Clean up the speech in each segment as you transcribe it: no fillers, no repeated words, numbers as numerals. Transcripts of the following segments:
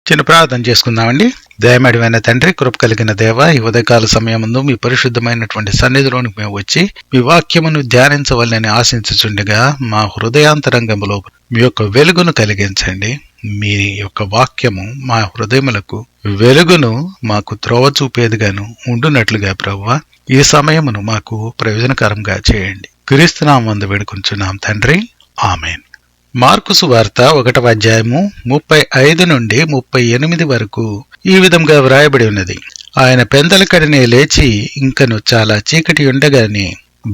చిన్న ప్రార్థన చేసుకుందామండి. దయమడివైన తండ్రి, కృప కలిగిన దేవ, ఈ ఉదయకాల సమయముందు మీ పరిశుద్ధమైనటువంటి సన్నిధిలోనికి మేము వచ్చి మీ వాక్యమును ధ్యానించవలని ఆశించుచుండగా మా హృదయాంతరంగంలో మీ యొక్క వెలుగును కలిగించండి. మీ యొక్క వాక్యము మా హృదయములకు వెలుగును, మాకు త్రోవ చూపేదిగాను ఉండునట్లుగా ప్రభువా ఈ సమయమును మాకు ప్రయోజనకరంగా చేయండి. క్రీస్తునామందు వేడుకొంచున్నాం తండ్రి, ఆమేన్. మార్కు సువార్త 1వ అధ్యాయము 35 నుండి 38 వరకు ఈ విధంగా వ్రాయబడి ఉన్నది. ఆయన పెందలకడనే లేచి ఇంకను చాలా చీకటి ఉండగానే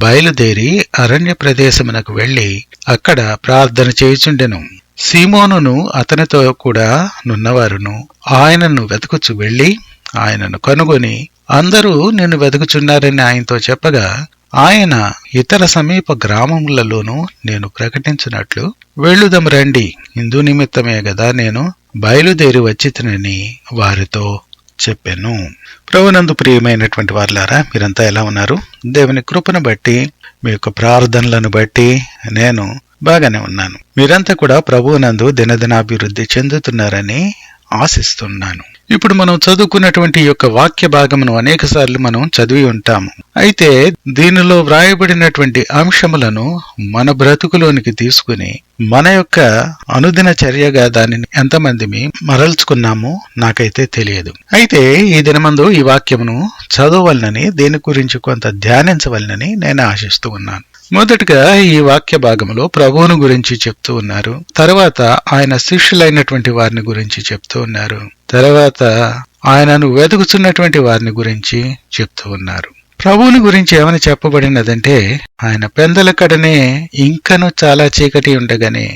బయలుదేరి అరణ్య ప్రదేశమునకు వెళ్లి అక్కడ ప్రార్థన చేయుచుండెను. సీమోనును అతనితో కూడా నున్నవారును ఆయనను వెతుకుచు వెళ్లి ఆయనను కనుగొని అందరూ నిన్ను వెతుకుచున్నారని ఆయనతో చెప్పగా, ఆయన ఇతర సమీప గ్రామములలోనూ నేను ప్రకటించినట్లు వెళ్ళుదం రండి, ఇందు నిమిత్తమే గదా నేను బయలుదేరి వచ్చితినని వారితో చెప్పెను. ప్రభునందు ప్రియమైనటువంటి వారులారా, మీరంతా ఎలా ఉన్నారు? దేవుని కృపను బట్టి, మీ యొక్క ప్రార్థనలను బట్టి నేను బాగానే ఉన్నాను. మీరంతా కూడా ప్రభువునందు దినదినాభివృద్ధి చెందుతున్నారని ఆశిస్తున్నాను. ఇప్పుడు మనం చదువుకున్నటువంటి యొక్క వాక్య భాగమును అనేక సార్లు మనం చదివి ఉంటాము. అయితే దీనిలో వ్రాయబడినటువంటి అంశములను మన బ్రతుకులోనికి తీసుకుని మన యొక్క అనుదిన చర్యగా దానిని ఎంతమంది మరల్చుకున్నామో నాకైతే తెలియదు. అయితే ఈ దినమందు ఈ వాక్యమును చదవవలనని, దీని గురించి కొంత ధ్యానించవలనని నేను ఆశిస్తూ ఉన్నాను. మొదటగా ఈ వాక్య భాగంలో ప్రభువును గురించి చెప్తూ ఉన్నారు. తర్వాత ఆయన శిష్యులైనటువంటి వారిని గురించి చెప్తూ ఉన్నారు. తర్వాత ఆయనను వెతుకుతున్నటువంటి వారిని గురించి చెప్తూ ఉన్నారు. ప్రభువుని గురించి ఏమని చెప్పబడినదంటే, ఆయన పెందలకడనే ఇంకను చాలా చీకటి ఉండగానే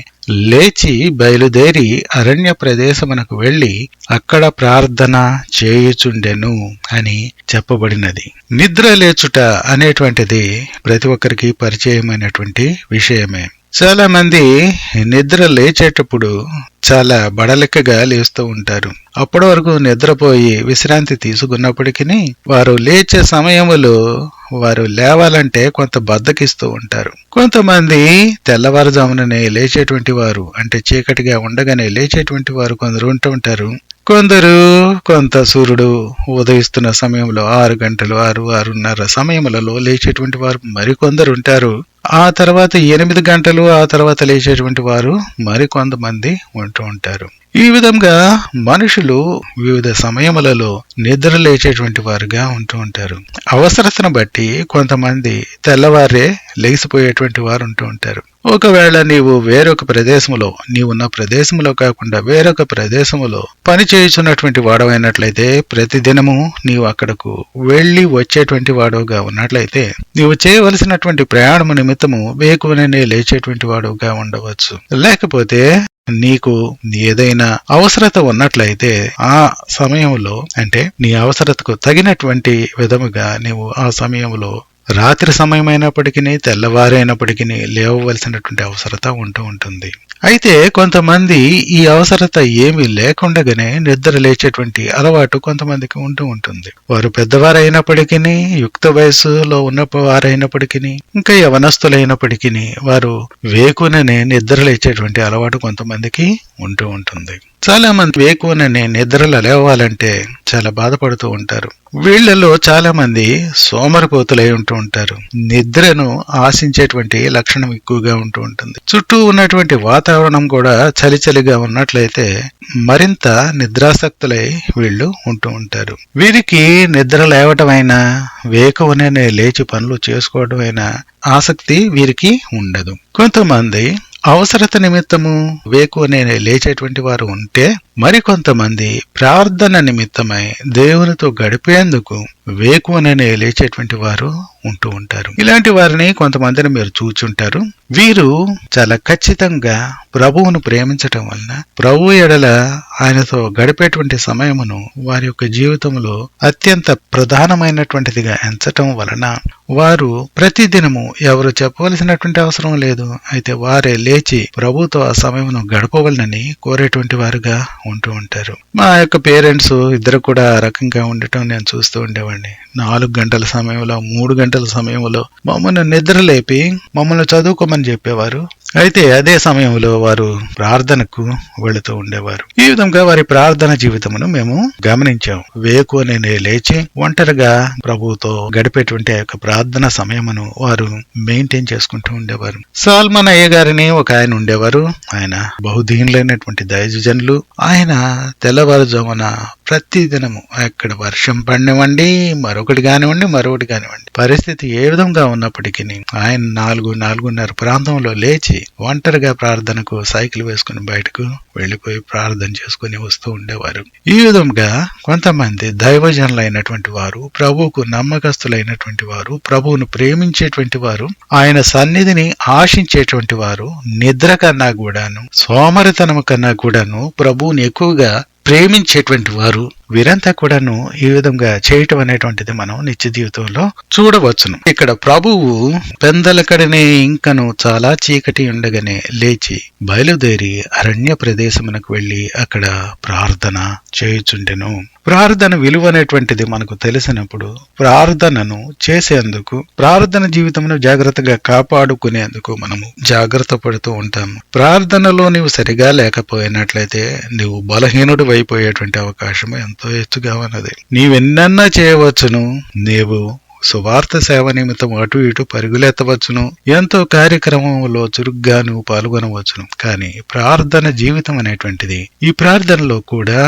లేచి బయలుదేరి అరణ్య ప్రదేశమునకు వెళ్లి అక్కడ ప్రార్థన చేయుచుండెను అని చెప్పబడినది. నిద్ర లేచుట అనేటువంటిది ప్రతి ఒక్కరికి పరిచయమైనటువంటి విషయమే. చాలా మంది నిద్ర లేచేటప్పుడు చాలా బడలికగా లేస్తూ ఉంటారు. అప్పటి వరకు నిద్రపోయి విశ్రాంతి తీసుకున్నప్పటికీ వారు లేచే సమయంలో వారు లేవాలంటే కొంత బద్ధకిస్తూ ఉంటారు. కొంతమంది తెల్లవారుజాముననే లేచేటువంటి వారు, అంటే చీకటిగా ఉండగానే లేచేటువంటి వారు కొందరు ఉంటూ ఉంటారు. కొందరు కొంత సూర్యుడు ఉదయిస్తున్న సమయంలో 6 గంటలు 6:30 సమయములలో లేచేటువంటి వారు మరికొందరు ఉంటారు. ఆ తర్వాత 8 గంటలు ఆ తర్వాత లేచేటువంటి వారు మరికొంతమంది ఉంటూ ఉంటారు. ఈ విధంగా మనుషులు వివిధ సమయములలో నిద్ర లేచేటువంటి వారుగా ఉంటూ ఉంటారు. అవసరతను బట్టి కొంతమంది తెల్లవారే లేచిపోయేటువంటి వారు ఉంటూ ఉంటారు. ఒకవేళ నీవు వేరొక ప్రదేశములో, నీవున్న ప్రదేశములో కాకుండా వేరొక ప్రదేశములో పని చేయుచున్నటువంటి వాడవైనట్లయితే, ప్రతిదినము నీవు అక్కడకు వెళ్లి వచ్చేటువంటి వాడవుగా ఉన్నట్లయితే, నీవు చేయవలసినటువంటి ప్రయాణము నిమిత్తము వేకువనే లేచేటువంటి వాడవుగా ఉండవచ్చు. లేకపోతే నీకు ఏదైనా అవసరత ఉన్నట్లయితే ఆ సమయంలో, అంటే నీ అవసరతకు తగినటువంటి విధముగా నీవు ఆ సమయంలో రాత్రి సమయమైనప్పటికీ తెల్లవారైనప్పటికీ లేవవలసినటువంటి అవసరత ఉంటూ ఉంటుంది. అయితే కొంతమంది ఈ అవసరత ఏమీ లేకుండానే నిద్ర లేచేటువంటి అలవాటు కొంతమందికి ఉంటూ ఉంటుంది. వారు పెద్దవారైనప్పటికీ, యుక్త వయసులో ఉన్న వారైనప్పటికీ, ఇంకా యవనస్తులైనప్పటికీ వారు వేకుననే నిద్ర లేచేటువంటి అలవాటు కొంతమందికి ఉంటూ ఉంటుంది. చాలా మంది వేకువననే నిద్రలో లేవాలంటే చాలా బాధపడుతూ ఉంటారు. వీళ్లలో చాలా మంది సోమరిపోతులై ఉంటూ ఉంటారు. నిద్రను ఆశించేటువంటి లక్షణం ఎక్కువగా ఉంటూ ఉంటుంది. చుట్టూ ఉన్నటువంటి వాతావరణం కూడా చలిచలిగా ఉన్నట్లయితే మరింత నిద్రాసక్తులై వీళ్ళు ఉంటూ ఉంటారు. వీరికి నిద్ర లేవటమైనా, వేకువననే లేచి పనులు చేసుకోవటమైనా ఆసక్తి వీరికి ఉండదు. కొంతమంది అవసరత నిమిత్తము వేకువనే లేచేటువంటి వారు ఉంటే, మరికొంతమంది ప్రార్థన నిమిత్తమై దేవునితో గడిపేందుకు వేకువనే లేచేటువంటి వారు ఉంటూ ఉంటారు. ఇలాంటి వారిని కొంతమందిని మీరు చూచుంటారు. వీరు చాలా ఖచ్చితంగా ప్రభువును ప్రేమించటం వలన, ప్రభు ఎడల ఆయనతో గడిపేటువంటి సమయమును వారి యొక్క జీవితంలో అత్యంత ప్రధానమైనటువంటిదిగా ఎంచటం వలన వారు ప్రతిదినము ఎవరు చెప్పవలసినటువంటి అవసరం లేదు, అయితే వారే లేచి ప్రభుతో ఆ సమయమును గడపవలనని కోరేటువంటి వారుగా ఉంటూ ఉంటారు. మా యొక్క పేరెంట్స్ ఇద్దరు కూడా ఆ రకంగా ఉండటం నేను చూస్తూ ఉండేవాడిని. 4 గంటల సమయంలో, 3 గంటల సమయంలో మమ్మల్ని నిద్ర లేపి మమ్మల్ని చదువుకోమని చెప్పేవారు. అయితే అదే సమయంలో వారు ప్రార్థనకు వెళుతూ ఉండేవారు. ఈ విధంగా వారి ప్రార్థన జీవితమును మేము గమనించాము. వేకువనే లేచి ఒంటరిగా ప్రభువుతో గడిపేటువంటి ఆ యొక్క ప్రార్థన సమయమును వారు మెయింటైన్ చేసుకుంటూ ఉండేవారు. సాల్మన్ అయ్య గారిని ఒక ఆయన ఉండేవారు. ఆయన బహుదీనులైనటువంటి దైవజనులు. ఆయన తెల్లవారుజామున ప్రతి దినము అక్కడ వర్షం పడినవ్వండి, మరొకటి కానివ్వండి, పరిస్థితి ఏ విధంగా ఉన్నప్పటికీ ఆయన 4:30 ప్రాంతంలో లేచి ఒంటరిగా ప్రార్థనకు సైకిల్ వేసుకుని బయటకు వెళ్లిపోయి ప్రార్థన చేసుకుని వస్తూ ఉండేవారు. ఈ విధంగా కొంతమంది దైవజనులైనటువంటి వారు, ప్రభువుకు నమ్మకస్తులైనటువంటి వారు, ప్రభువును ప్రేమించేటువంటి వారు, ఆయన సన్నిధిని ఆశించేటువంటి వారు, నిద్ర కన్నా కూడాను, సోమరితనము కన్నా కూడాను ప్రభువుని ఎక్కువగా ప్రేమించేటువంటి వారు, వీరంతా కూడాను ఈ విధంగా చేయటం అనేటువంటిది మనం నిత్య జీవితంలో చూడవచ్చును. ఇక్కడ ప్రభువు పెందలకడనే ఇంకను చాలా చీకటి ఉండగానే లేచి బయలుదేరి అరణ్య ప్రదేశమునకు వెళ్లి అక్కడ ప్రార్థన చేయుచుండెను. ప్రార్థన విలువ అనేటువంటిది మనకు తెలిసినప్పుడు ప్రార్థనను చేసేందుకు, ప్రార్థన జీవితమును జాగ్రత్తగా కాపాడుకునేందుకు మనము జాగ్రత్త పడుతూ ఉంటాము. ప్రార్థనలో నీవు సరిగా లేకపోయినట్లయితే నీవు బలహీనుడు అయిపోయేటువంటి అవకాశం ఎంతో ఎత్తుగా ఉన్నది. నీవెన్నన్నా చేయవచ్చును, నీవు సువార్త సేవ నిమిత్తం అటు ఇటు పరుగులెత్తవచ్చును, ఎంతో కార్యక్రమంలో చురుగ్గా నువ్వు పాల్గొనవచ్చును. కానీ ప్రార్థన జీవితం అనేటువంటిది, ఈ ప్రార్థనలో కూడా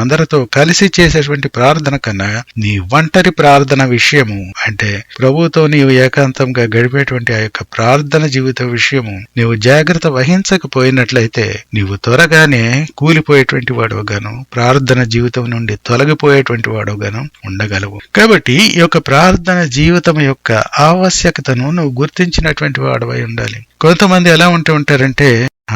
అందరితో కలిసి చేసేటువంటి ప్రార్థన కన్నా నీ ఒంటరి ప్రార్థన విషయము, అంటే ప్రభువుతో నీవు ఏకాంతంగా గడిపేటువంటి ఆ యొక్క ప్రార్థన జీవిత విషయము నీవు జాగ్రత్త వహించకపోయినట్లయితే నీవు త్వరగానే కూలిపోయేటువంటి వాడుగాను, ప్రార్థన జీవితం నుండి తొలగిపోయేటువంటి వాడుగాను ఉండగలవు. కాబట్టి ఈ యొక్క ప్రార్థన జీవితం యొక్క ఆవశ్యకతను నువ్వు గుర్తించినటువంటి వాడవై ఉండాలి. కొంతమంది ఎలా ఉంటూ ఉంటారంటే,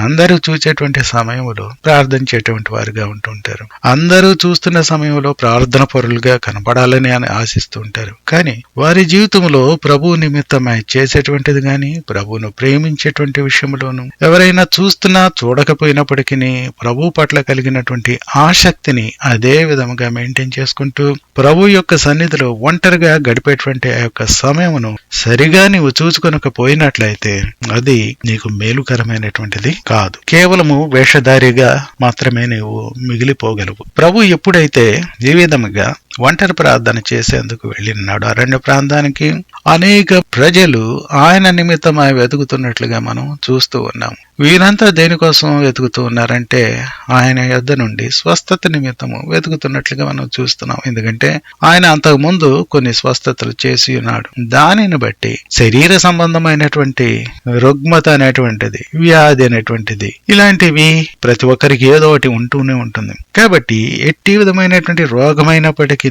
అందరూ చూసేటువంటి సమయంలో ప్రార్థించేటువంటి వారుగా ఉంటుంటారు. అందరూ చూస్తున్న సమయంలో ప్రార్థన పరులుగా కనపడాలని ఆశిస్తూ ఉంటారు. కానీ వారి జీవితంలో ప్రభువు నిమిత్తమై చేసేటువంటిది గాని, ప్రభువును ప్రేమించేటువంటి విషయంలోనూ, ఎవరైనా చూస్తున్నా చూడకపోయినప్పటికీ ప్రభు పట్ల కలిగినటువంటి ఆసక్తిని అదే విధముగా మెయింటైన్ చేసుకుంటూ ప్రభు యొక్క సన్నిధిలో ఒంటరిగా గడిపేటువంటి ఆ యొక్క సమయమును సరిగా నీవు చూసుకొనకపోయినట్లయితే అది నీకు మేలుకరమైనటువంటిది కాదు. కేవలము వేషధారిగా మాత్రమే నీవు మిగిలిపోగలవు. ప్రభు ఎప్పుడైతే ఈ విధముగా ఒంటరి ప్రార్థన చేసేందుకు వెళ్ళినాడు అరణ్య ప్రాంతానికి, అనేక ప్రజలు ఆయన నిమిత్తమై వెతుకుతున్నట్లుగా మనం చూస్తూ ఉన్నాము. వీరంతా దేనికోసం వెతుకుతూ ఉన్నారంటే ఆయన యొద్ద నుండి స్వస్థత నిమిత్తము వెతుకుతున్నట్లుగా మనం చూస్తున్నాం. ఎందుకంటే ఆయన అంతకు ముందు కొన్ని స్వస్థతలు చేసి ఉన్నాడు. దానిని బట్టి శరీర సంబంధమైనటువంటి రుగ్మత అనేటువంటిది, వ్యాధి అనేటువంటిది, ఇలాంటివి ప్రతి ఒక్కరికి ఏదో ఒకటి ఉంటూనే ఉంటుంది. కాబట్టి ఎట్టి విధమైనటువంటి రోగమైనప్పటికీ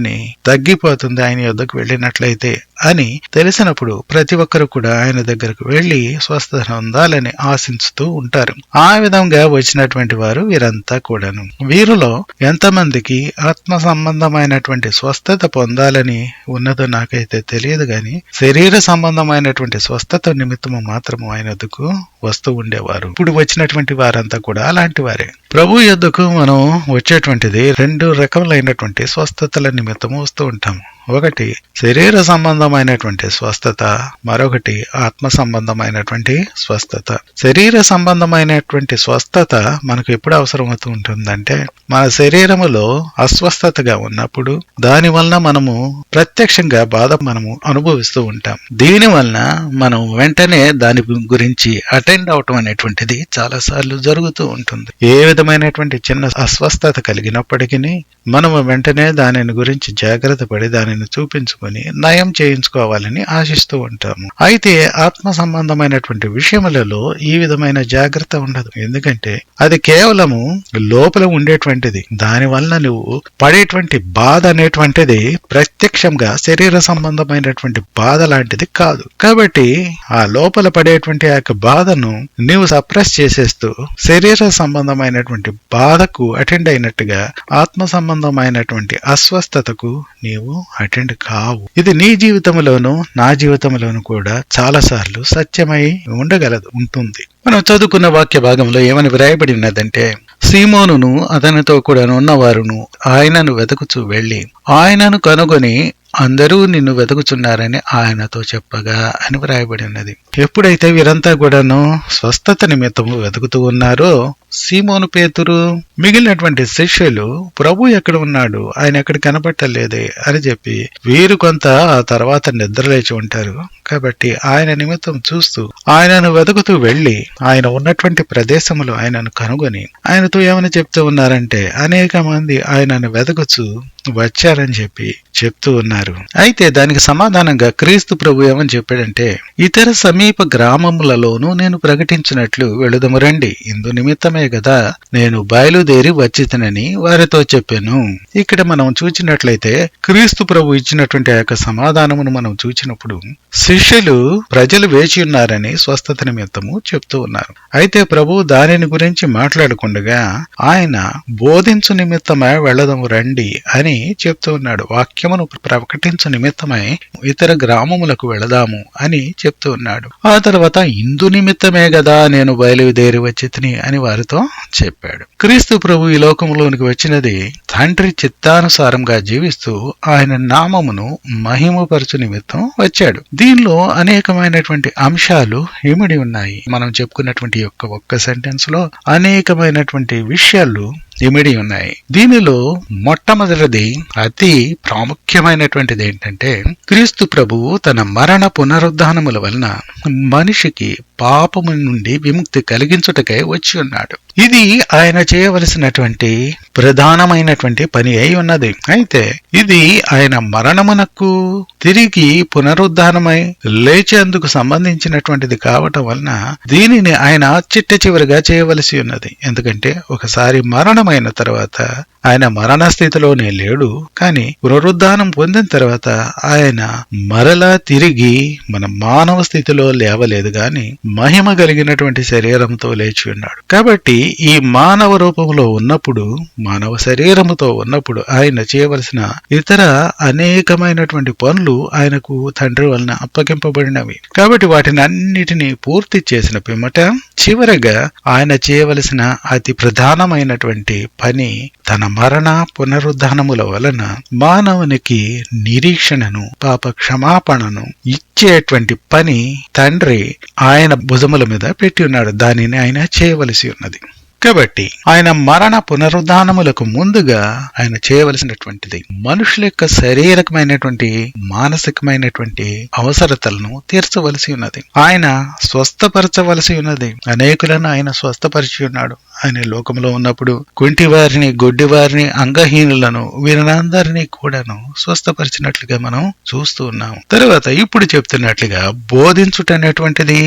తగ్గిపోతుంది ఆయన యొద్దకు వెళ్ళినట్లయితే అని తెలిసినప్పుడు ప్రతి ఒక్కరు కూడా ఆయన దగ్గరకు వెళ్లి స్వస్థత పొందాలని ఆశించుతూ ఉంటారు. ఆ విధంగా వచ్చినటువంటి వారు వీరంతా కూడాను. వీరిలో ఎంతమందికి ఆత్మ సంబంధమైనటువంటి స్వస్థత పొందాలని ఉన్నదో నాకైతే తెలియదు గాని, శరీర సంబంధమైనటువంటి స్వస్థత నిమిత్తము మాత్రము ఆయన వద్దకు వస్తూ ఉండేవారు. ఇప్పుడు వచ్చినటువంటి వారంతా కూడా అలాంటి వారే. ప్రభు యొద్దకు మనం వచ్చేటువంటిది 2 రకములైనటువంటి స్వస్థతల నిమిత్తము వస్తూ ఉంటాము. ఒకటి శరీర సంబంధమైనటువంటి స్వస్థత, మరొకటి ఆత్మ సంబంధమైనటువంటి స్వస్థత. శరీర సంబంధమైనటువంటి స్వస్థత మనకు ఎప్పుడు అవసరమవుతూ ఉంటుందంటే, మన శరీరములో అస్వస్థతగా ఉన్నప్పుడు దాని వలన మనము ప్రత్యక్షంగా బాధ మనము అనుభవిస్తూ ఉంటాం. దీని వలన మనం వెంటనే దాని గురించి అటెండ్ అవటం అనేటువంటిది చాలా సార్లు జరుగుతూ ఉంటుంది. ఏ విధమైనటువంటి చిన్న అస్వస్థత కలిగినప్పటికీ మనము వెంటనే దానిని గురించి జాగ్రత్త పడి దానిని చూపించుకొని నయం చేయించుకోవాలని ఆశిస్తూ ఉంటాము. అయితే ఆత్మ సంబంధమైనటువంటి విషయములలో ఈ విధమైన జాగ్రత్త ఉండదు. ఎందుకంటే అది కేవలము లోపల ఉండేటువంటిది. దాని వలన నువ్వు పడేటువంటి బాధ అనేటువంటిది ప్రత్యక్షంగా శరీర సంబంధమైనటువంటి బాధ లాంటిది కాదు. కాబట్టి ఆ లోపల పడేటువంటి ఆ యొక్క బాధను నీవు సప్రెస్ చేసేస్తూ శరీర సంబంధమైనటువంటి బాధకు అటెండ్ అయినట్టుగా ఆత్మ సంబంధమైనటువంటి అస్వస్థతకు నీవు అటెండ్ కావు. ఇది నీ జీవితంలోనూ నా జీవితంలోనూ కూడా చాలా సార్లు సత్యమై ఉంటుంది. మనం చదువుకున్న వాక్య భాగంలో ఏమని వ్రాయబడి ఉన్నదంటే, సీమోనును అతనితో కూడా ఉన్నవారును ఆయనను వెతుకుచూ వెళ్లి ఆయనను కనుగొని అందరూ నిన్ను వెతుకుచున్నారని ఆయనతో చెప్పగా అని వ్రాయబడి ఉన్నది. ఎప్పుడైతే వీరంతా కూడాను స్వస్థత నిమిత్తము వెతుకుతూ ఉన్నారో సీమోను పేతురు మిగిలినటువంటి శిష్యులు ప్రభు ఎక్కడ ఉన్నాడు, ఆయన ఎక్కడ కనపట్టలేదే అని చెప్పి వీరు కొంత ఆ తర్వాత నిద్రలేచి ఉంటారు. కాబట్టి ఆయన నిమిత్తం చూస్తూ ఆయనను వెతుకుతూ వెళ్లి ఆయన ఉన్నటువంటి ప్రదేశంలో ఆయనను కనుగొని ఆయనతో ఏమని చెప్తూ ఉన్నారంటే అనేక మంది ఆయనను వెతుకుచూ వచ్చారని చెప్పి చెప్తూ ఉన్నారు. అయితే దానికి సమాధానంగా క్రీస్తు ప్రభు ఏమని చెప్పాడంటే, ఇతర సమీప గ్రామములలోనూ నేను ప్రకటించినట్లు వెళుదము రండి, ఇందు నిమిత్తమే కదా నేను బయలుదేరి వచ్చితనని వారితో చెప్పాను. ఇక్కడ మనం చూచినట్లయితే క్రీస్తు ప్రభు ఇచ్చినటువంటి ఆ యొక్క సమాధానమును మనం చూచినప్పుడు శిష్యులు ప్రజలు వేచి ఉన్నారని స్వస్థత నిమిత్తము చెప్తూ ఉన్నారు. అయితే ప్రభు దానిని గురించి మాట్లాడకుండగా ఆయన బోధించు నిమిత్తమై వెళదము రండి అని చెప్తూ ఉన్నాడు. వాక్యమును ప్రకటించు నిమిత్తమై ఇతర గ్రామములకు వెళదాము అని చెప్తూ ఉన్నాడు. ఆ తర్వాత ఇందు నిమిత్తమే కదా నేను బయలుదేరి వచ్చితిని అని వారితో చెప్పాడు. క్రీస్తు ప్రభు ఈ లోకములోనికి వచ్చినది తండ్రి చిత్తానుసారంగా జీవిస్తూ ఆయన నామమును మహిమపరచు నిమిత్తం వచ్చాడు. దీనిలో అనేకమైనటువంటి అంశాలు ఇమిడి ఉన్నాయి. మనం చెప్పుకున్నటువంటి ఒక్క సెంటెన్స్ లో అనేకమైనటువంటి విషయాలు ఇమిడి ఉన్నాయి. దీనిలో మొట్టమొదటిది అతి ప్రాముఖ్యమైనటువంటిది ఏంటంటే క్రీస్తు ప్రభువు తన మరణ పునరుద్ధానముల వలన మనిషికి పాపము నుండి విముక్తి కలిగించుటకై వచ్చి ఉన్నాడు. ఇది ఆయన చేయవలసినటువంటి ప్రధానమైనటువంటి పని అయి ఉన్నది. అయితే ఇది ఆయన మరణమునకు తిరిగి పునరుద్ధానమై లేచేందుకు సంబంధించినటువంటిది కావటం వలన దీనిని ఆయన చిట్ట చివరిగా చేయవలసి ఉన్నది. ఎందుకంటే ఒకసారి మరణమైన తర్వాత ఆయన మరణ స్థితిలోనే లేడు, కానీ పునరుద్ధానం పొందిన తర్వాత ఆయన మరలా తిరిగి మన మానవ స్థితిలో లేవలేదు, గాని మహిమ కలిగినటువంటి శరీరంతో లేచి ఉన్నాడు. కాబట్టి ఈ మానవ రూపంలో ఉన్నప్పుడు, మానవ శరీరముతో ఉన్నప్పుడు ఆయన చేయవలసిన ఇతర అనేకమైనటువంటి పనులు ఆయనకు తండ్రి వలన అప్పగింపబడినవి. కాబట్టి వాటిని అన్నిటినీ పూర్తి చేసిన పిమ్మట చివరగా ఆయన చేయవలసిన అతి ప్రధానమైనటువంటి పని తన మరణ పునరుద్ధానముల వలన మానవునికి నిరీక్షణను, పాప క్షమాపణను ఇచ్చేటువంటి పని తండ్రి ఆయన భుజముల మీద పెట్టి ఉన్నాడు. దానిని ఆయన చేయవలసి ఉన్నది. కాబట్టి ఆయన మరణ పునరుద్ధానములకు ముందుగా ఆయన చేయవలసినటువంటిది మనుషుల యొక్క శారీరకమైనటువంటి మానసికమైనటువంటి అవసరతలను తీర్చవలసి ఉన్నది. ఆయన స్వస్థపరచవలసి ఉన్నది. అనేకులను ఆయన స్వస్థపరిచి ఉన్నాడు. ఆయన లోకంలో ఉన్నప్పుడు కుంటి వారిని, గొడ్డి వారిని, అంగహీనులను వీరందరినీ కూడాను స్వస్థపరిచినట్లుగా మనం చూస్తూ ఉన్నాం. తర్వాత ఇప్పుడు చెప్తున్నట్లుగా బోధించుట అనేటువంటిది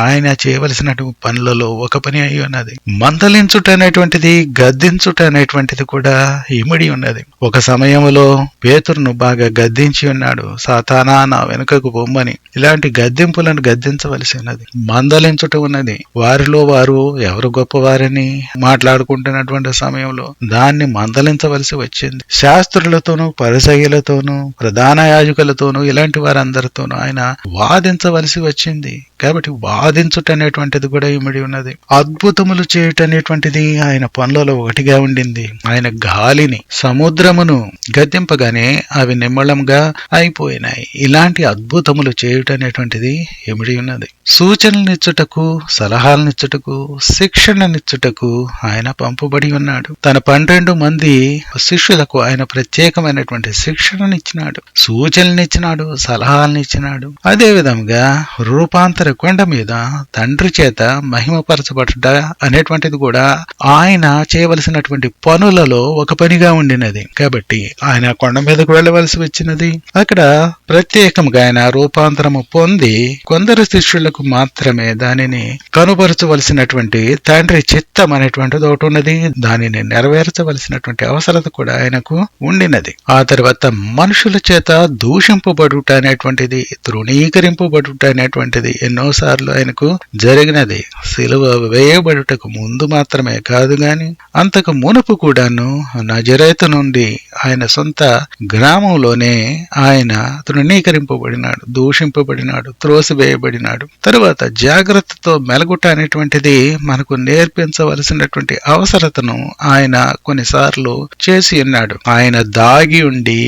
ఆయన చేయవలసినటువంటి పనులలో ఒక పని అయి ఉన్నది. మందలించుట అనేటువంటిది, గద్దించుట అనేటువంటిది కూడా ఇమిడి ఉన్నది. ఒక సమయంలో పేతురును బాగా గద్దించి ఉన్నాడు. సాతానా నా వెనుకకు పొమ్మని. ఇలాంటి గద్దింపులను గద్దించవలసి ఉన్నది. మందలించుట ఉన్నది. వారిలో వారు ఎవరు గొప్పవారని మాట్లాడుకుంటున్నటువంటి సమయంలో దాన్ని మందలించవలసి వచ్చింది. శాస్త్రులతోనూ, పరిసయ్యులతోనూ, ప్రధాన యాజకులతోనూ, ఇలాంటి వారందరితోనూ ఆయన వాదించవలసి వచ్చింది. కాబట్టి వాదించుట అనేటువంటిది కూడా ఇమిడి ఉన్నది. అద్భుతములు చేయుట అనేటువంటిది ఆయన పనులలో ఒకటిగా ఉండింది. ఆయన గాలిని, సముద్రమును గద్దింపగానే అవి నిమ్మళంగా అయిపోయినాయి. ఇలాంటి అద్భుతములు చేయుట అనేటువంటిది ఇమిడి ఉన్నది. సూచనలనిచ్చుటకు, సలహాలనిచ్చుటకు, శిక్షణనిచ్చుటకు ఆయన పంపబడి ఉన్నాడు. తన 12 మంది శిష్యులకు ఆయన ప్రత్యేకమైనటువంటి శిక్షణనిచ్చినాడు, సూచనలనిచ్చినాడు, సలహాలనిచ్చినాడు. అదే విధంగా రూపాంతర కొండ మీద తండ్రి చేత మహిమపరచబడుట అనేటువంటిది కూడా ఆయన చేయవలసినటువంటి పనులలో ఒక పనిగా ఉండినది. కాబట్టి ఆయన కొండ మీదకు వెళ్ళవలసి వచ్చినది. అక్కడ ప్రత్యేకంగా ఆయన రూపాంతరము పొంది కొందరు శిష్యులకు మాత్రమే దానిని కనుపరచవలసినటువంటి తండ్రి చిత్తం అనేటువంటిది ఒకటి ఉన్నది. దానిని నెరవేర్చవలసినటువంటి అవసరత కూడా ఆయనకు ఉండినది. ఆ తర్వాత మనుషుల చేత దూషింపబడుట అనేటువంటిది, తృణీకరింపబడుట అనేటువంటిది ఎన్నోసార్లు ఆయనకు జరిగినది. సిలువ వేయబడుటకు ముందు మాత్రం మాత్రమే కాదు గాని అంతకు మునుపు కూడాను నజరేతు నుండి ఆయన సొంత గ్రామంలోనే ఆయన తృణీకరింపబడినాడు, దూషింపబడినాడు, త్రోసివేయబడినాడు. తరువాత జాగ్రత్తతో మెలగుట అనేటువంటిది మనకు నేర్పించవలసినటువంటి అవసరతను ఆయన కొన్నిసార్లు చేసి ఉన్నాడు. ఆయన దాగి ఉండి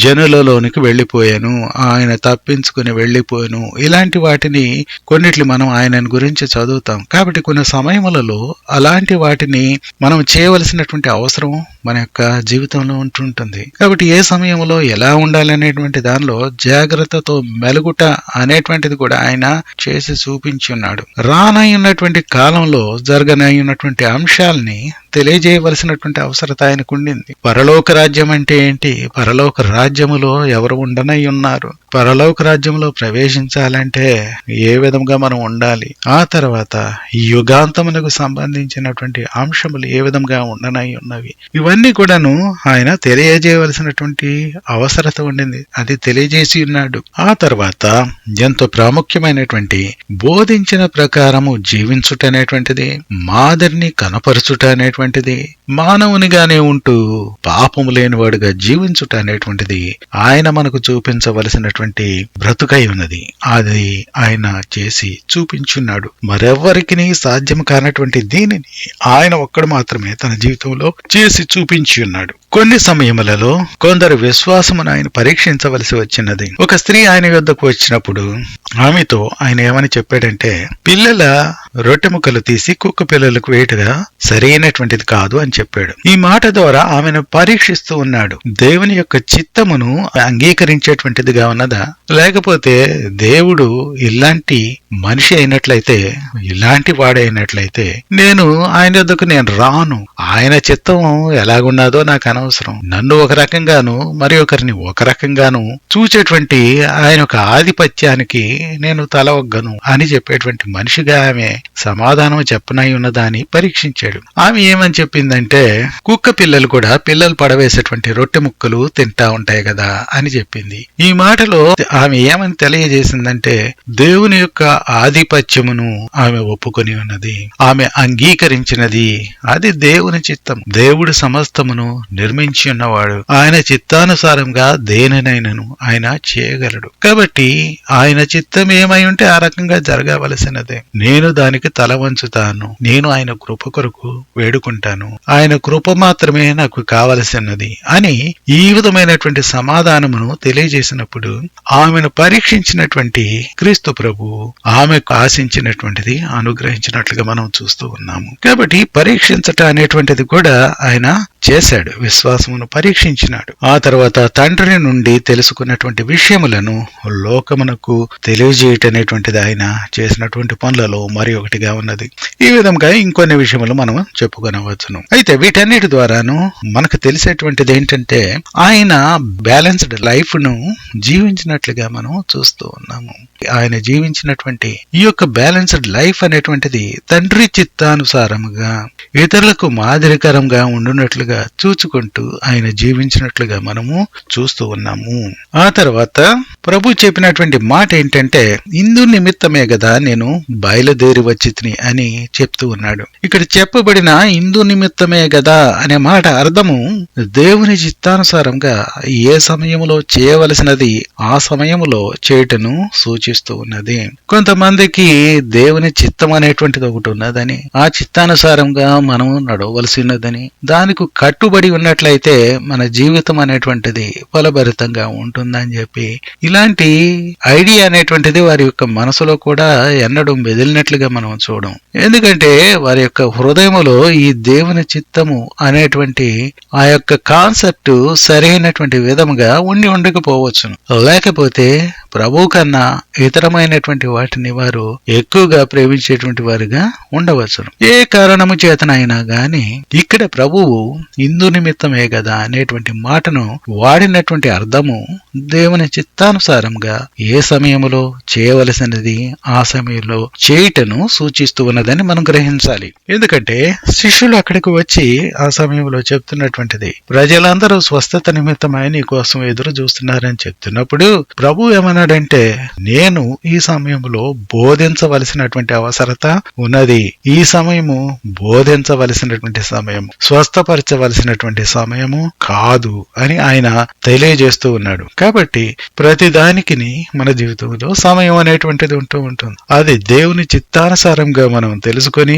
జనులలోనికి వెళ్లిపోయాను, ఆయన తప్పించుకుని వెళ్లిపోయాను, ఇలాంటి వాటిని కొన్నిట్లు మనం ఆయన గురించి చదువుతాం. కాబట్టి కొన్ని సమయములలో అలాంటి వాటిని మనం చేయవలసినటువంటి అవసరం మన యొక్క జీవితంలో ఉంటుంటుంది. కాబట్టి ఏ సమయంలో ఎలా ఉండాలనేటువంటి దానిలో జాగ్రత్తతో మెలుగుట అనేటువంటిది కూడా ఆయన చేసి చూపించి ఉన్నాడు. రానయ్యున్నటువంటి కాలంలో జరగనయ్యున్నటువంటి అంశాలని తెలియజేయవలసినటువంటి అవసరత ఆయనకు ఉండింది. పరలోక రాజ్యం అంటే ఏంటి? పరలోక రాజ్యములో ఎవరు ఉండనై ఉన్నారు? పరలోక రాజ్యంలో ప్రవేశించాలంటే ఏ విధంగా మనం ఉండాలి? ఆ తర్వాత యుగాంతమునకు సంబంధించినటువంటి అంశములు ఏ విధంగా ఉండనై ఉన్నవి? ఇవన్నీ కూడాను ఆయన తెలియజేయవలసినటువంటి అవసరత ఉండింది. అది తెలియజేసి ఉన్నాడు. ఆ తర్వాత ఎంతో ప్రాముఖ్యమైనటువంటి బోధించిన ప్రకారము జీవించుట అనేటువంటిది, మాదిరిని కనపరచుట అనేటువంటిది, మానవునిగానే ఉంటూ పాపము లేనివాడుగా జీవించుట అనేటువంటిది ఆయన మనకు చూపించవలసినటువంటి బ్రతుకై ఉన్నది. అది ఆయన చేసి చూపించున్నాడు. మరెవ్వరికి సాధ్యం కానటువంటి దీనిని ఆయన ఒక్కడు మాత్రమే తన జీవితంలో చేసి చూపించి ఉన్నాడు. కొన్ని సమయములలో కొందరు విశ్వాసమును ఆయన పరీక్షించవలసి వచ్చినది. ఒక స్త్రీ ఆయన యొద్దకు వచ్చినప్పుడు ఆమెతో ఆయన ఏమని చెప్పాడంటే, పిల్లల రొట్టె ముక్కలు తీసి కుక్క పిల్లలకు వేయటగా సరైనటువంటిది కాదు అని చెప్పాడు. ఈ మాట ద్వారా ఆమెను పరీక్షిస్తూ ఉన్నాడు. దేవుని యొక్క చిత్తమును అంగీకరించేటువంటిదిగా ఉన్నదా, లేకపోతే దేవుడు ఇలాంటి మనిషి అయినట్లయితే, ఇలాంటి వాడైనట్లయితే నేను ఆయన యొద్దకు నేను రాను, ఆయన చిత్తం ఎలాగున్నదో నాకు అనవసరం, నన్ను ఒక రకంగాను మరి ఒకరిని ఒక రకంగాను చూచేటువంటి ఆయన ఒక ఆధిపత్యానికి నేను తల ఒగ్గను అని చెప్పేటువంటి మనిషిగా ఆమె సమాధానం చెప్పనై ఉన్నదా అని పరీక్షించాడు. ఆమె ఏమని చెప్పిందంటే, కుక్క పిల్లలు కూడా పిల్లలు పడవేసేటువంటి రొట్టె ముక్కలు తింటా ఉంటాయి కదా అని చెప్పింది. ఈ మాటలో ఆమె ఏమని తెలియజేసిందంటే, దేవుని యొక్క ఆధిపత్యమును ఆమె ఒప్పుకొని ఉన్నది, ఆమె అంగీకరించినది. అది దేవుని చిత్తం. దేవుడు సమస్తమును నిర్మించి ఉన్నవాడు. ఆయన చిత్తానుసారంగా దేనినైనను ఆయన చేయగలడు. కాబట్టి ఆయన చిత్తం ఏమై ఉంటే ఆ రకంగా జరగవలసినదే. నేను దానికి తల వంచుతాను, నేను ఆయన కృప కొరకు వేడుకుంటాను, ఆయన కృప మాత్రమే నాకు కావలసినది అని ఈ విధమైనటువంటి సమాధానమును తెలియజేసినప్పుడు ఆమెను పరీక్షించినటువంటి క్రీస్తు ప్రభు ఆమెకు ఆశించినటువంటిది అనుగ్రహించినట్లుగా మనం చూస్తూ ఉన్నాము. కాబట్టి పరీక్షించటం అనేటువంటిది కూడా ఆయన చేశాడు. విశ్వాసమును పరీక్షించినాడు. ఆ తర్వాత తండ్రి నుండి తెలుసుకున్నటువంటి విషయములను లోకమునకు తెలియజేయటనేటువంటిది ఆయన చేసినటువంటి పనులలో మరి ఒకటిగా ఉన్నది. ఈ విధంగా ఇంకొన్ని విషయములు మనం చెప్పుకొనవచ్చును. అయితే వీటన్నిటి ద్వారాను మనకు తెలిసేటువంటిది ఏంటంటే, ఆయన బ్యాలెన్స్డ్ లైఫ్ ను జీవించినట్లుగా మనం చూస్తూ ఉన్నాము. ఆయన జీవించినటువంటి ఈ యొక్క బ్యాలెన్స్డ్ లైఫ్ అనేటువంటిది తండ్రి చిత్తానుసారముగా ఇతరులకు మాదిరికరంగా ఉండునట్లుగా చూచుకుంటూ ఆయన జీవించినట్లుగా మనము చూస్తూ ఉన్నాము. ఆ తర్వాత ప్రభు చెప్పినటువంటి మాట ఏంటంటే, ఇందు నిమిత్తమే కదా నేను బయలుదేరి వచ్చితిని అని చెప్తూ ఉన్నాడు. ఇక్కడ చెప్పబడిన ఇందు నిమిత్తమే కదా అనే మాట అర్థము దేవుని చిత్తానుసారంగా ఏ సమయములో చేయవలసినది ఆ సమయములో చేయటను సూచిస్తూ ఉన్నది. కొంతమందికి దేవుని చిత్తం అనేటువంటిది ఒకటి ఉన్నదని, ఆ చిత్తానుసారంగా మనం నడవలసి ఉన్నదని, దానికి కట్టుబడి ఉన్నట్లయితే మన జీవితం అనేటువంటిది ఫలభరితంగా ఉంటుందని చెప్పి ఇలాంటి ఐడియా అనేటువంటిది వారి యొక్క మనసులో కూడా ఎన్నడూ మెదిలినట్లుగా మనం చూడం. ఎందుకంటే వారి యొక్క హృదయములో ఈ దేవుని చిత్తము అనేటువంటి ఆ యొక్క కాన్సెప్ట్ సరైనటువంటి విధముగా ఉండకపోవచ్చును. లేకపోతే ప్రభు కన్నా ఇతరమైనటువంటి వాటిని వారు ఎక్కువగా ప్రేమించేటువంటి వారుగా ఉండవచ్చును. ఏ కారణము చేతనైనా గాని ఇక్కడ ప్రభువు ఇందు నిమిత్తమే కదా అనేటువంటి మాటను వాడినటువంటి అర్థము దేవుని చిత్తానుసారంగా ఏ సమయంలో చేయవలసినది ఆ సమయంలో చేయటను సూచిస్తూ ఉన్నదని మనం గ్రహించాలి. ఎందుకంటే శిష్యులు అక్కడికి వచ్చి ఆ సమయంలో చెప్తున్నటువంటిది, ప్రజలందరూ స్వస్థత నిమిత్తమై నీ కోసం ఎదురు చూస్తున్నారని చెప్తున్నప్పుడు ప్రభు ఏమన్నా చెప్తున్నాడంటే నేను ఈ సమయంలో బోధించవలసినటువంటి అవసరత ఉన్నది. ఈ సమయము బోధించవలసినటువంటి సమయము, స్వస్థపరచవలసినటువంటి సమయము కాదు అని ఆయన తెలియజేస్తూ ఉన్నాడు. కాబట్టి ప్రతిదానికి మన జీవితంలో సమయం అనేటువంటిది ఉంటూ ఉంటుంది. అది దేవుని చిత్తానుసారంగా మనం తెలుసుకొని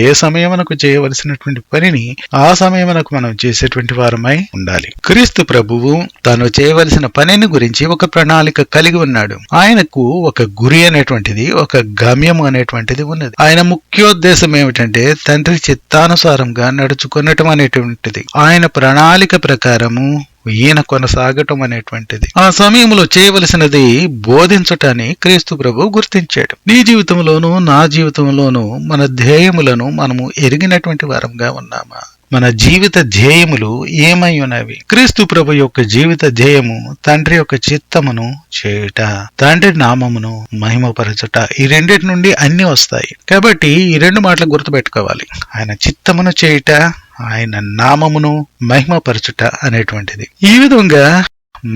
ఏ సమయమునకు చేయవలసినటువంటి పనిని ఆ సమయమునకు మనం చేసేటువంటి వారమై ఉండాలి. క్రీస్తు ప్రభువు తాను చేయవలసిన పనిని గురించి ఒక ప్రణాళిక కలిగి ఉన్నాడు. ఆయనకు ఒక గురి అనేటువంటిది, ఒక గమ్యం అనేటువంటిది ఉన్నది. ఆయన ముఖ్యోద్దేశం ఏమిటంటే తండ్రి చిత్తానుసారంగా నడుచుకునటం అనేటువంటిది. ఆయన ప్రణాళిక ప్రకారము ఈయన కొనసాగటం అనేటువంటిది. ఆ సమయంలో చేయవలసినది బోధించటాన్ని క్రీస్తు ప్రభు గుర్తించాడు. నీ జీవితంలోనూ నా జీవితంలోనూ మన ధ్యేయములను మనము ఎరిగినటువంటి వారంగా ఉన్నామా? మన జీవిత ధ్యేయములు ఏమై ఉన్నవి? క్రీస్తు ప్రభు యొక్క జీవిత ధ్యేయము తండ్రి యొక్క చిత్తమును చేయుట, తండ్రి నామమును మహిమపరచుట. ఈ రెండింటి నుండి అన్ని వస్తాయి. కాబట్టి ఈ రెండు మాటలు గుర్తుపెట్టుకోవాలి. ఆయన చిత్తమును చేయుట, ఆయన నామమును మహిమపరచుట అనేటువంటిది. ఈ విధంగా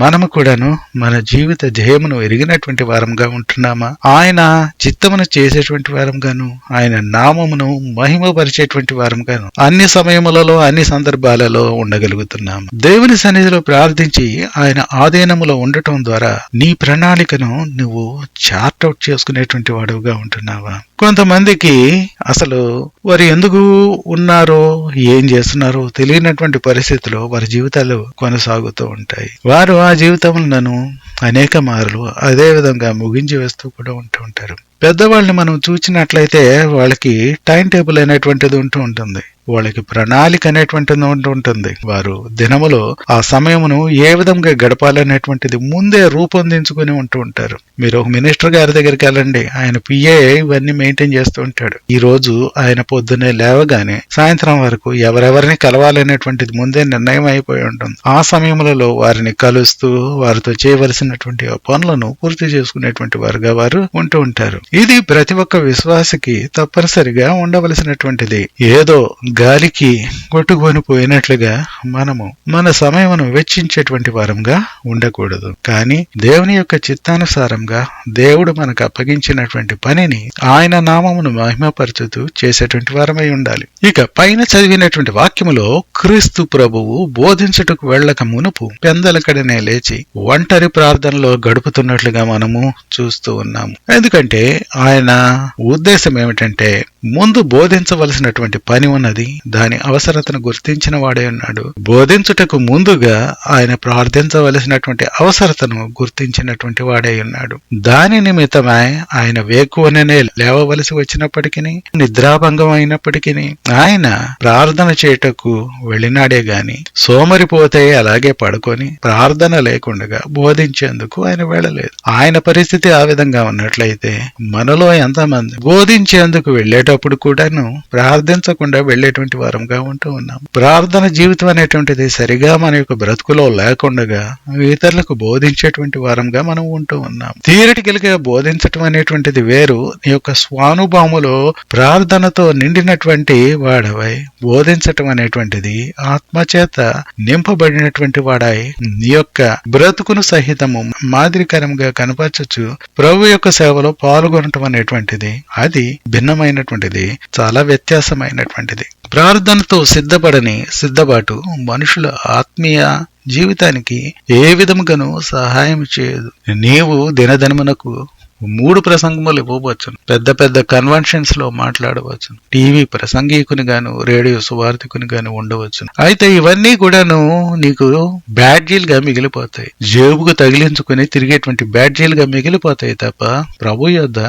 మనము కూడాను మన జీవిత ధ్యేయమును ఎరిగినటువంటి వారంగా ఉంటున్నామా? ఆయన చిత్తమును చేసేటువంటి వారంగాను, ఆయన నామమును మహిమపరిచేటువంటి వారంగాను అన్ని సమయములలో, అన్ని సందర్భాలలో ఉండగలుగుతున్నాము. దేవుని సన్నిధిలో ప్రార్థించి ఆయన ఆధీనములో ఉండటం ద్వారా నీ ప్రణాళికను నువ్వు చార్ట్అవుట్ చేసుకునేటువంటి వాడుగా ఉంటున్నావా? కొంతమందికి అసలు వారు ఎందుకు ఉన్నారో, ఏం చేస్తున్నారో తెలియనటువంటి పరిస్థితిలో వారి జీవితాలు కొనసాగుతూ ఉంటాయి. వారు ఆ జీవితములను అనేక మార్లు అదే విధంగా ముగించి వేస్తూ కూడా ఉంటూ ఉంటారు. పెద్దవాళ్ళని మనం చూసినట్లయితే వాళ్ళకి టైం టేబుల్ అనేటువంటిది ఉంటూ ఉంటుంది. వాళ్ళకి ప్రణాళిక అనేటువంటిది ఉంటుంది. వారు దినములో ఆ సమయమును ఏ విధంగా గడపాలనేటువంటిది ముందే రూపొందించుకుని ఉంటూ ఉంటారు. మీరు ఒక మినిస్టర్ గారి దగ్గరికి వెళ్ళండి, ఆయన పిఏ ఇవన్నీ మెయింటైన్ చేస్తూ ఉంటాడు. ఈ రోజు ఆయన పొద్దున్నే లేవగానే సాయంత్రం వరకు ఎవరెవరిని కలవాలనేటువంటిది ముందే నిర్ణయం అయిపోయి ఉంటుంది. ఆ సమయములలో వారిని కలుస్తూ వారితో చేయవలసినటువంటి పనులను పూర్తి చేసుకునేటువంటి వారుగా వారు ఉంటూ ఉంటారు. ఇది ప్రతి ఒక్క విశ్వాసికి తప్పనిసరిగా ఉండవలసినటువంటిది. ఏదో గాలికి కొట్టుకొని పోయినట్లుగా మనము మన సమయమును వెచ్చించేటువంటి వారంగా ఉండకూడదు. కానీ దేవుని యొక్క చిత్తానుసారంగా దేవుడు మనకు అప్పగించినటువంటి పనిని ఆయన నామమును మహిమపరచుతూ చేసేటువంటి వారమై ఉండాలి. ఇక పైన చదివినటువంటి వాక్యములో క్రీస్తు ప్రభువు బోధించుటకు వెళ్ళక మునుపు పెందలకడనే లేచి ఒంటరి ప్రార్థనలో గడుపుతున్నట్లుగా మనము చూస్తూ ఉన్నాము. ఎందుకంటే ఆయన ఉద్దేశం ఏమిటంటే ముందు బోధించవలసినటువంటి పని ఉన్నది, దాని అవసరతను గుర్తించిన వాడే ఉన్నాడు. బోధించుటకు ముందుగా ఆయన ప్రార్థించవలసినటువంటి అవసరతను గుర్తించినటువంటి వాడే ఉన్నాడు. దాని నిమిత్తమై ఆయన వేకువనే లేవవలసి వచ్చినప్పటికీ, నిద్రాభంగం అయినప్పటికీ ఆయన ప్రార్థన చేయుటకు వెళ్ళినాడే గాని సోమరిపోతే అలాగే పడుకొని ప్రార్థన లేకుండా బోధించేందుకు ఆయన వెళ్ళలేదు. ఆయన పరిస్థితి ఆ విధంగా ఉన్నట్లయితే మనలో ఎంతమంది బోధించేందుకు వెళ్ళేటప్పుడు కూడాను ప్రార్థించకుండా వెళ్ళేటువంటి వారంగా ఉంటూ ఉన్నాం. ప్రార్థన జీవితం అనేటువంటిది సరిగా మన యొక్క బ్రతుకులో లేకుండా ఇతరులకు బోధించేటువంటి వారంగా మనం ఉంటూ ఉన్నాం. థియరిటికల్ గా బోధించటం అనేటువంటిది వేరు. నీ యొక్క స్వానుభవములో ప్రార్థనతో నిండినటువంటి వాడవై బోధించటం అనేటువంటిది ఆత్మచేత నింపబడినటువంటి వాడై నీ యొక్క బ్రతుకును సహితము మాదిరికరంగా కనపరచచ్చు ప్రభు యొక్క సేవలో పాల్గొనటం అనేటువంటిది అది భిన్నమైనటువంటిది, చాలా వ్యత్యాసమైనటువంటిది. ప్రార్థనతో సిద్ధపాటు మనుషుల ఆత్మీయ జీవితానికి ఏ విధముగాను సహాయం చేయదు. నీవు దినదినమునకు 3 ప్రసంగములు ఇవ్వవచ్చును, పెద్ద పెద్ద కన్వెన్షన్స్ లో మాట్లాడవచ్చును, టీవీ ప్రసంగికుని గాను రేడియో సువార్థికుని గాను ఉండవచ్చును. అయితే ఇవన్నీ కూడాను నీకు బ్యాడ్జీలుగా మిగిలిపోతాయి, జేబుకు తగిలించుకుని తిరిగేటువంటి బ్యాడ్జీలుగా మిగిలిపోతాయి తప్ప ప్రభు యొద్ద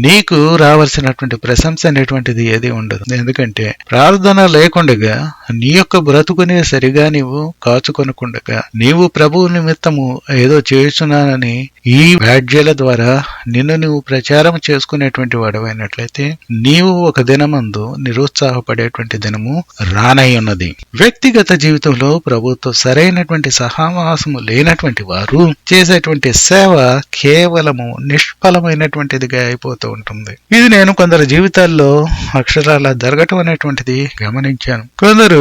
నీకు రావాల్సినటువంటి ప్రశంస అనేటువంటిది ఏది ఉండదు. ఎందుకంటే ప్రార్థన లేకుండగా నీ యొక్క బ్రతుకునే సరిగా నీవు కాచుకొనకుండగా నీవు ప్రభు నిమిత్తము ఏదో చేస్తున్నానని ఈ బ్యాడ్జీల ద్వారా నిన్ను నువ్వు ప్రచారం చేసుకునేటువంటి వాడవైనట్లయితే నీవు ఒక దినమందు నిరుత్సాహపడేటువంటి దినము రానై ఉన్నది. వ్యక్తిగత జీవితంలో ప్రభుత్వం సరైనటువంటి సహవాసము లేనటువంటి వారు చేసేటువంటి సేవ కేవలము నిష్ఫలమైనటువంటిదిగా అయిపోతూ ఉంటుంది. ఇది నేను కొందరు జీవితాల్లో అక్షరాల జరగటం అనేటువంటిది గమనించాను. కొందరు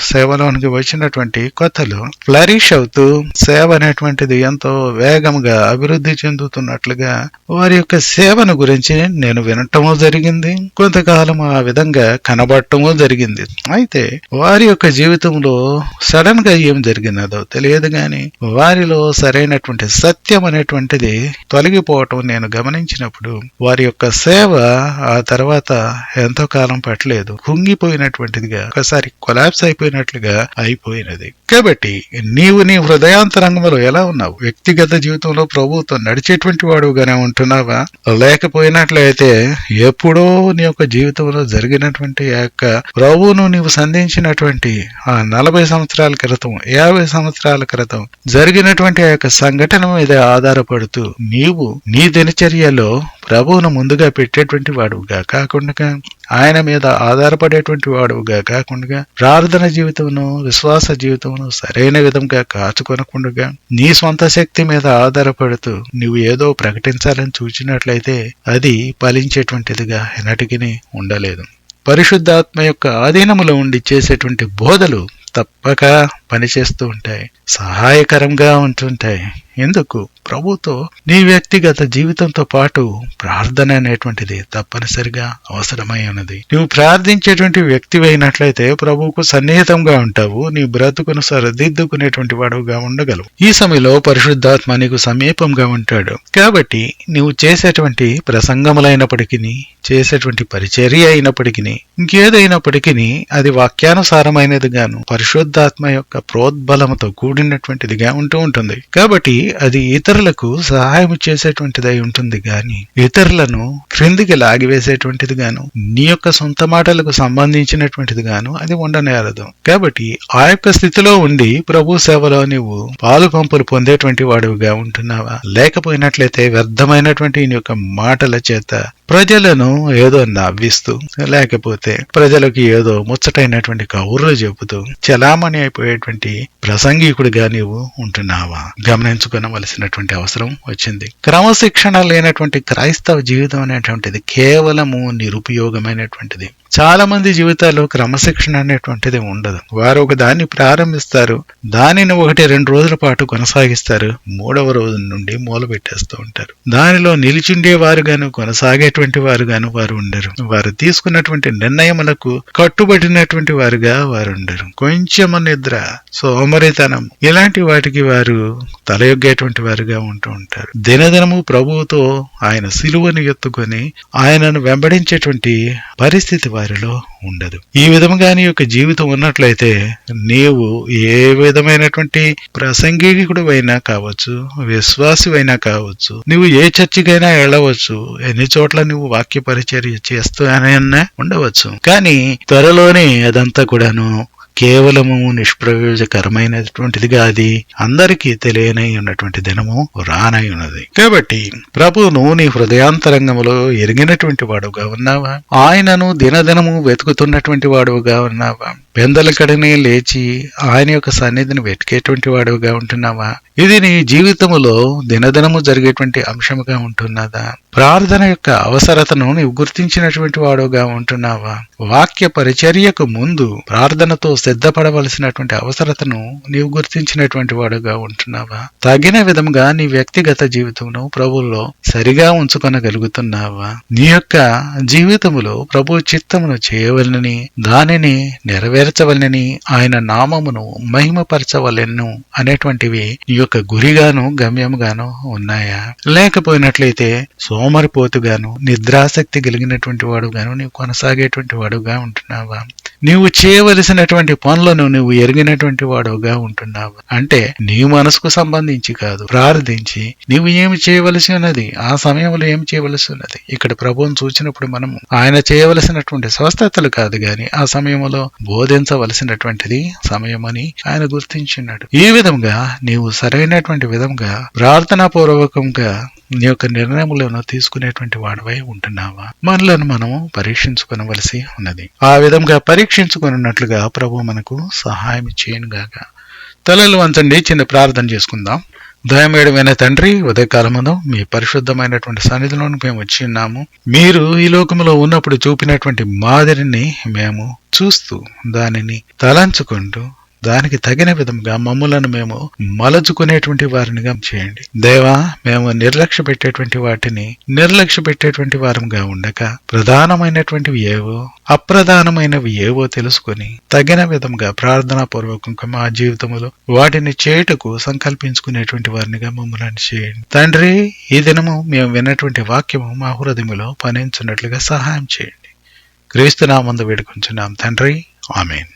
సేవలోనికి వచ్చినటువంటి కొత్తలు ఫ్లరిష్ అవుతూ సేవ అనేటువంటిది ఎంతో వేగంగా అభివృద్ధి చెందుతున్నట్లుగా వారి యొక్క సేవను గురించి నేను వినటము జరిగింది. కొంతకాలం ఆ విధంగా కనబడటము జరిగింది. అయితే వారి యొక్క జీవితంలో సడన్ గా ఏం జరిగినదో తెలియదు గాని వారిలో సరైనటువంటి సత్యం అనేటువంటిది తొలగిపోవటం నేను గమనించినప్పుడు వారి యొక్క సేవ ఆ తర్వాత ఎంతో కాలం పట్టలేదు, కుంగిపోయినటువంటిదిగా, ఒకసారి కొలాప్స్ అయిపోయినట్లుగా అయిపోయినది. కాబట్టి నీవు నీ హృదయాంతరంగంలో ఎలా ఉన్నావు? వ్యక్తిగత జీవితంలో ప్రభువుతో నడిచేటువంటి వాడుగానే ఉంటున్నావా? లేకపోయినట్లయితే ఎప్పుడో నీ యొక్క జీవితంలో జరిగినటువంటి ఆ యొక్క ప్రభువును నీవు సంధించినటువంటి ఆ 40 సంవత్సరాల క్రితం, 50 సంవత్సరాల క్రితం జరిగినటువంటి ఆ యొక్క సంఘటన మీద ఆధారపడుతూ నీవు నీ దినచర్యలో ప్రభువును ముందుగా పెట్టేటువంటి వాడుగా కాకుండా, ఆయన మీద ఆధారపడేటువంటి వాడుగా కాకుండా, ప్రార్థన జీవితమును విశ్వాస జీవితమును సరైన విధంగా కాచుకొనకుండా నీ సొంత శక్తి మీద ఆధారపడుతూ నువ్వు ఏదో ప్రకటించాలని చూచినట్లయితే అది ఫలించేటువంటిదిగా ఎన్నటికీ ఉండలేదు. పరిశుద్ధాత్మ యొక్క ఆధీనములో ఉండి చేసేటువంటి బోధలు తప్పక పనిచేస్తూ ఉంటాయి, సహాయకరంగా ఉంటుంటాయి. ఎందుకు? ప్రభుతో నీ వ్యక్తిగత జీవితంతో పాటు ప్రార్థన అనేటువంటిది తప్పనిసరిగా అవసరమై ఉన్నది. నువ్వు ప్రార్థించేటువంటి వ్యక్తి అయినట్లయితే ప్రభువుకు సన్నిహితంగా ఉంటావు, నీ బ్రతుకును సరిదిద్దుకునేటువంటి వాడుగా ఉండగలవు. ఈ సమయంలో పరిశుద్ధాత్మ నీకు సమీపంగా ఉంటాడు. కాబట్టి నువ్వు చేసేటువంటి ప్రసంగములైనప్పటికీ, చేసేటువంటి పరిచర్య అయినప్పటికీ, ఇంకేదైనప్పటికీ అది వాక్యానుసారమైనది గాను పరిశుద్ధాత్మ యొక్క ప్రోద్బలముతో కూడినటువంటిదిగా ఉంటూ ఉంటుంది. కాబట్టి అది ఇతరులకు సహాయం చేసేటువంటిదై ఉంటుంది గాని ఇతరులను క్రిందికి లాగివేసేటువంటిది గాను, నీ యొక్క సొంత మాటలకు సంబంధించినటువంటిది గాను అది ఉండనేరదు. కాబట్టి ఆ యొక్క స్థితిలో ఉండి ప్రభు సేవలో నీవు పాలు పంపులు పొందేటువంటి వాడుగా ఉంటున్నావా? లేకపోయినట్లయితే వ్యర్థమైనటువంటి నీ యొక్క మాటల చేత ప్రజలను ఏదో నవ్విస్తూ, లేకపోతే ప్రజలకు ఏదో ముచ్చటైనటువంటి కబుర్లు చెబుతూ చలామణి అయిపోయేటువంటి ప్రసంగికుడిగా నీవు ఉంటున్నావా? గమనించుకోవలసినటువంటి అవసరం వచ్చింది. క్రమశిక్షణ లేనటువంటి క్రైస్తవ జీవితం అనేటువంటిది కేవలము నిరుపయోగమైనటువంటిది. చాలా మంది జీవితాల్లో క్రమశిక్షణ అనేటువంటిది ఉండదు. వారు ఒక దాన్ని ప్రారంభిస్తారు, దానిని 1-2 రోజుల పాటు కొనసాగిస్తారు, 3వ రోజు నుండి మూల పెట్టేస్తూ ఉంటారు. దానిలో నిలిచిండే వారుగాను కొనసాగేటువంటి వారుగాను వారు ఉండరు. వారు తీసుకున్నటువంటి నిర్ణయములకు కట్టుబడినటువంటి వారుగా వారు ఉండరు. కొంచెం నిద్ర, సోమరితనం ఇలాంటి వాటికి వారు తలయొగ్గేటువంటి వారుగా ఉంటూ ఉంటారు. దినదినము ప్రభువుతో ఆయన సిలువను ఎత్తుకొని ఆయనను వెంబడించేటువంటి పరిస్థితి వారిలో ఉండదు. ఈ విధముగా నీ యొక్క జీవితం ఉన్నట్లయితే నీవు ఏ విధమైనటువంటి ప్రసంగికుడు అయినా కావచ్చు, విశ్వాసి అయినా కావచ్చు, నువ్వు ఏ చర్చికైనా వెళ్ళవచ్చు, ఎన్ని చోట్ల నువ్వు వాక్య పరిచర్య చేస్తూనే ఉండవచ్చు. కానీ త్వరలోనే అదంతా కూడాను కేవలము నిష్ప్రయోజకరమైనటువంటిదిగా అది అందరికీ తెలియనై ఉన్నటువంటి దినము రానై ఉన్నది. కాబట్టి ప్రభువును నీ హృదయాంతరంగములో ఎరిగినటువంటి వాడుగా ఉన్నావా? ఆయనను దినదినము వెతుకుతున్నటువంటి వాడుగా ఉన్నావా? పెందలకడనే లేచి ఆయన యొక్క సన్నిధిని వెతికేటువంటి వాడుగా ఉంటున్నావా? ఇది నీ జీవితములో దినదినము జరిగేటువంటి అంశముగా ఉంటున్నదా? ప్రార్థన యొక్క అవసరతను నీవు గుర్తించినటువంటి వాడుగా ఉంటున్నావా? వాక్య పరిచర్యకు ముందు ప్రార్థనతో సిద్ధపడవలసినటువంటి అవసరతను నీవు గుర్తించినటువంటి వాడుగా ఉంటున్నావా? తగిన విధముగా నీ వ్యక్తిగత జీవితమును ప్రభువులో సరిగా ఉంచుకొనగలుగుతున్నావా? నీ యొక్క జీవితములో ప్రభు చిత్తమును చేయవలనని, దానిని నెరవేర్చవలనని, ఆయన నామమును మహిమపరచవలెను అనేటువంటివి నీ యొక్క గురిగాను గమ్యముగాను ఉన్నాయా? లేకపోయినట్లయితే సోమరిపోతుగాను నిద్రాసక్తి కలిగినటువంటి వాడుగాను నీవు కొనసాగేటువంటి వాడుగా ఉంటున్నావా? నీవు చేయవలసినటువంటి పనులను నువ్వు ఎరిగినటువంటి వాడుగా ఉంటున్నావా? అంటే నీ మనసుకు సంబంధించి కాదు, ప్రార్థించి నీవు ఏమి చేయవలసి ఉన్నది, ఆ సమయంలో ఏమి చేయవలసి ఉన్నది. ఇక్కడ ప్రభువును చూచినప్పుడు మనం ఆయన చేయవలసినటువంటి స్వస్థతలు కాదు గాని ఆ సమయంలో బోధించవలసినటువంటిది సమయమని ఆయన గుర్తించున్నాడు. ఈ విధంగా నీవు సరైనటువంటి విధంగా ప్రార్థనాపూర్వకంగా నీ యొక్క నిర్ణయములను తీసుకునేటువంటి వాడివై ఉంటున్నావా? మనలను మనము పరీక్షించుకొనవలసి ఉన్నది. ఆ విధంగా పరీక్షించుకున్నట్లుగా ప్రభు మనకు సహాయం చేయనుగాక. తలలు వంచండి, చిన్న ప్రార్థన చేసుకుందాం. దయమేడమైన తండ్రి, ఉదయకాలమును మీ పరిశుద్ధమైనటువంటి సన్నిధిలోనికి మేము వచ్చి ఉన్నాము. మీరు ఈ లోకములో ఉన్నప్పుడు చూపినటువంటి మాదిరిని మేము చూస్తూ దానిని తలంచుకుంటూ దానికి తగిన విధంగా మమ్ములను మేము మలచుకునేటువంటి వారినిగా చేయండి. దేవా, మేము నిర్లక్ష్య పెట్టేటువంటి వాటిని నిర్లక్ష్య పెట్టేటువంటి వారంగా ఉండక ప్రధానమైనటువంటివి ఏవో అప్రధానమైనవి ఏవో తెలుసుకుని తగిన విధంగా ప్రార్థనాపూర్వకంగా మా జీవితంలో వాటిని చేయుటకు సంకల్పించుకునేటువంటి వారినిగా మమ్మల్ని చేయండి. తండ్రి, ఈ దినము మేము విన్నటువంటి వాక్యము మా హృదయములో ఫలించున్నట్లుగా సహాయం చేయండి. క్రీస్తు నామమున వేడుకొంచున్నాం తండ్రి, ఆమేన్.